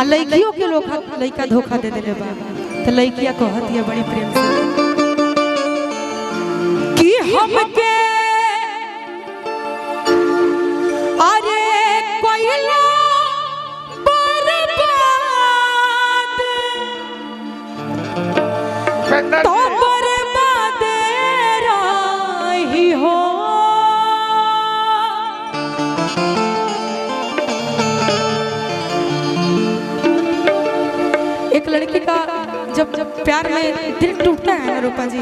आ लड़कियों के लोग लड़का धोखा दे देले बा तो लड़किया कहती है बड़ी प्रेम से कि हमके अरे कोइला बर्बाद तो बर्बाद रही हो। एक लड़की का जब प्यार में दिल टूटता है ना रूपा जी,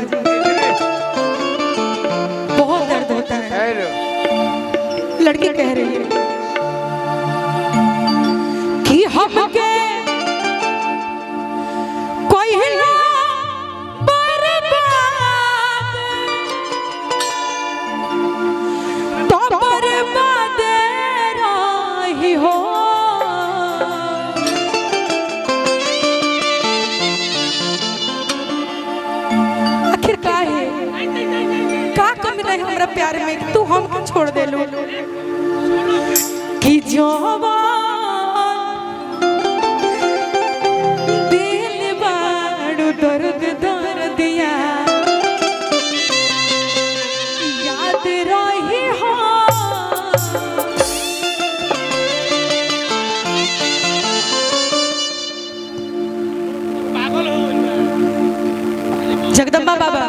बहुत दर्द होता है। लड़की कह रही है कि हमके कोई ना बर्बाद तो बर्बाद रही हो। हमरा प्यार में तू हम छोड़ दे लो कि दिल बाड़ू दर्द दर्दिया याद रही हो। जगदम्बा बाबा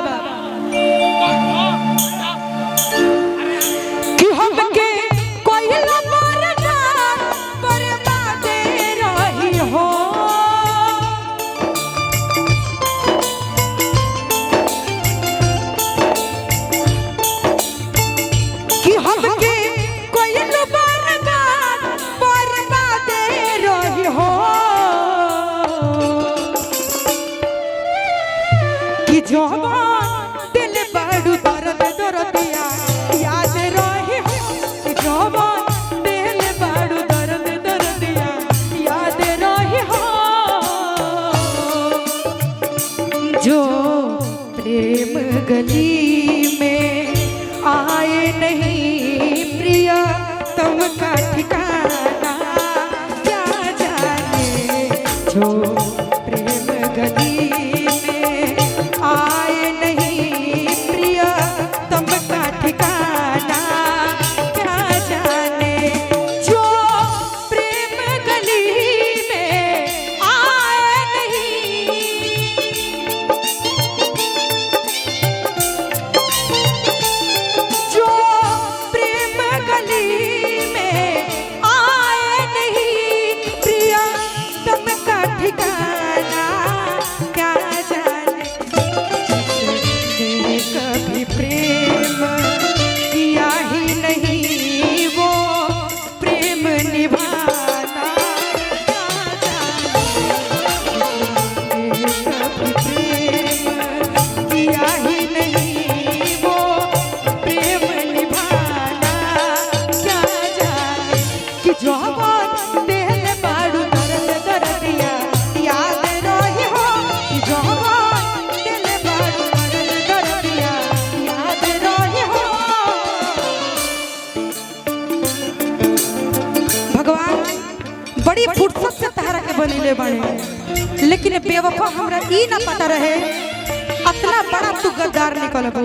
दिल बड़ू दर्द दर्दिया याद रही हो। दिल बड़ू दर्द दर्दिया याद रही हो। जो प्रेम गली में आए नहीं प्रिया तुम का ठिकाना क्या जाने। जो प्रेम गली आए नहीं प्रिया तुम का ठिकाना क्या जाने। जो प्रेम गली में आए नहीं, जो प्रेम गली में आए नहीं प्रिया तुम का ठिकाना क्या जाने। कभी प्रेम किया ही नहीं वो प्रेम निभाना कभी प्रेम किया ही नहीं वो प्रेम निभाना क्या जाने। कि जो दिल बाड़ू दर्द दर्दिया याद रही हो। कि जो बड़ी फुर्सत से तहरा के बनीले बने, लेकिन बेवफा हमरा ई ना पता रहे इतना बड़ा तू गद्दार निकलबू।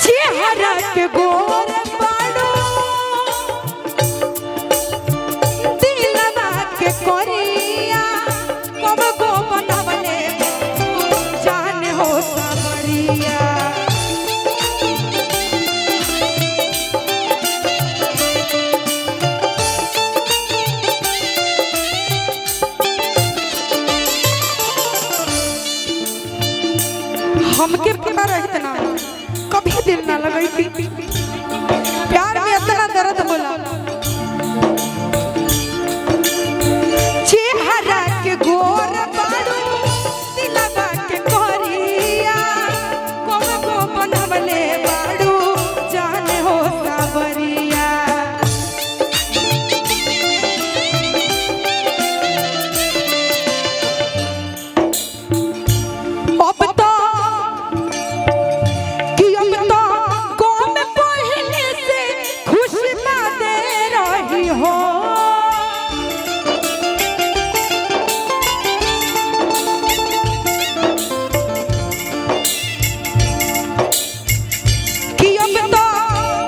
चेहरा के गोर बाड़ू दिलवा के कोरिया कब गो बनवले जाने हो सावरिया। हमके पता रहता ना कभी दिल ना लगाई थी प्यार में इतना दर्द बोला। चेहरा के गोर बाड़ू दिलवा के कोरिया कब को बनवले बाड़ू जाने हो सावरिया। अब तो हो कि अब तो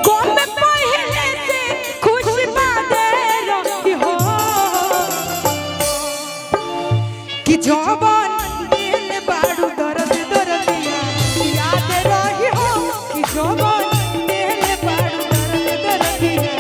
कौन पहले से खुश बादे रही हो कि जवान दिल बाड़ू दर्द दर्दिया याद रही हो कि जवान दिल बाड़ू दर्द दर्दिया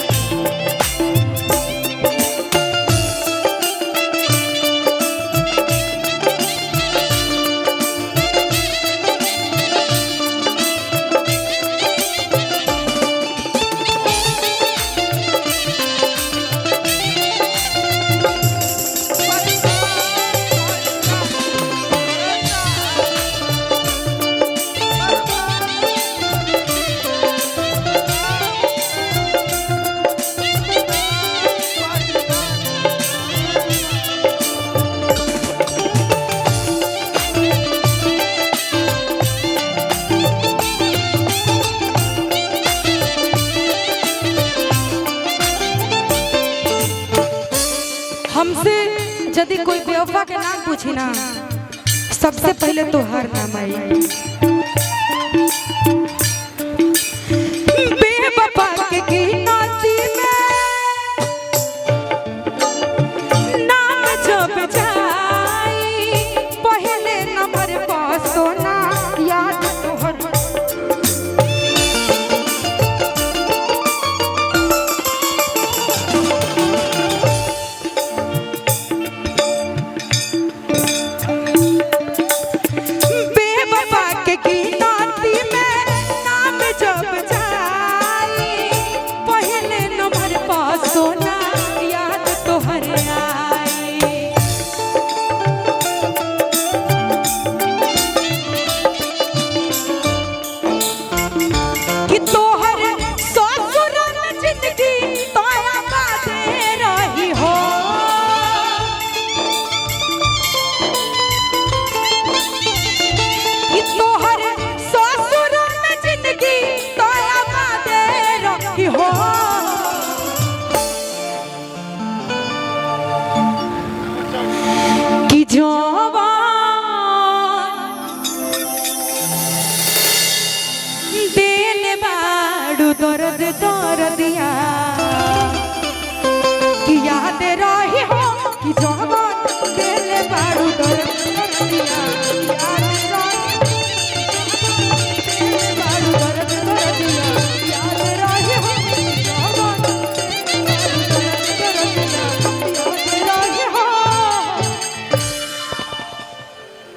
हमसे यदि कोई बेवफा के नाम पूछी ना सबसे पहले तो हर नाम आई बेवफा के गिनती में नाम जब जाई पहले नंबर पर सोना याद तोहर सोना